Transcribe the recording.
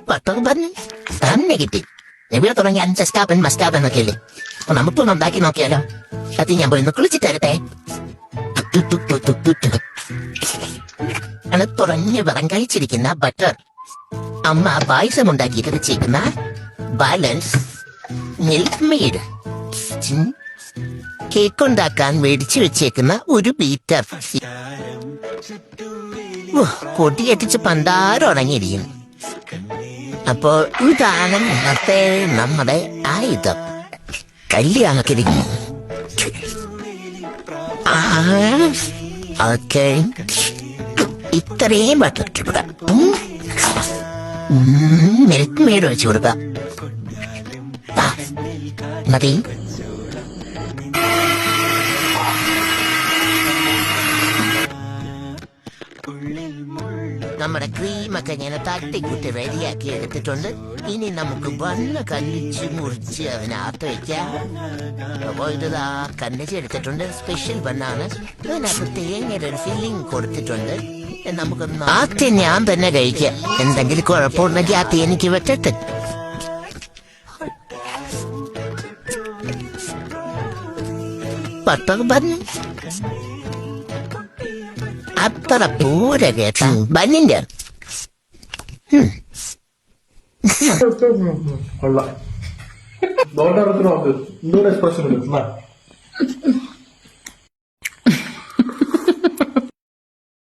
Butter bun തന്നെ കിട്ടി. എവിടെ തുടങ്ങി 5 സ്റ്റാബൻ മസ്റ്റാബൻ എന്നൊക്കെ അല്ലേ. അപ്പൊ നമുക്കൊന്ന് ഉണ്ടാക്കി നോക്കിയാലോ. അത് ഞാൻ പോയി ഒന്ന് കുളിച്ചിട്ട് തരട്ടെ. തുറഞ്ഞ് വെള്ളം കഴിച്ചിരിക്കുന്ന ബട്ടർ, അമ്മ പായസം ഉണ്ടാക്കിയിട്ട് വെച്ചേക്കുന്ന ബാലൻസ് മിൽക്ക് മെയ്ഡ്, കേക്ക് ഉണ്ടാക്കാൻ മേടിച്ചു വെച്ചേക്കുന്ന ഒരു ബീറ്റർ, പൊട്ടിയറ്റിച്ച് പണ്ടാരം ഉണങ്ങിയിരിക്കുന്നു. അപ്പോ ഇതാണ് ഇന്നത്തെ നമ്മുടെ ആയുധം. കല്യാണക്കിരിക്കുന്നു. ഓക്കെ, ഇത്രയും ബട്ടർ കൊടുക്കാം. മിൽക്ക് മെയ്ഡ് വെച്ച് കൊടുക്കാം. മതി. നമ്മുടെ ക്രീമൊക്കെ ഞാൻ തട്ടിക്കുട്ടി റെഡിയാക്കി എടുത്തിട്ടുണ്ട്. ഇനി നമുക്ക് ബണ്ണ് കല്ലിച്ച് മുറിച്ച് അതിനകത്ത് വെക്കാം. അപ്പോൾ ഇത് കല്ലിച്ചെടുത്തിട്ടുണ്ട്. സ്പെഷ്യൽ ബണ്ണാണ്. അതിനകത്ത് തേങ്ങയുടെ ഒരു ഫില്ലിങ് കൊടുത്തിട്ടുണ്ട്. നമുക്കൊന്ന് ആദ്യം ഞാൻ തന്നെ കഴിക്കാം. എന്തെങ്കിലും കുഴപ്പമുണ്ടെങ്കിൽ ആ തേനിക്ക് വെച്ചിട്ട്. ബട്ടർ ബൺ അത്ര പൂര കേട്ടാ ബന്നിന്റെ. കൊള്ളാം. എക്സ്പ്രഷൻ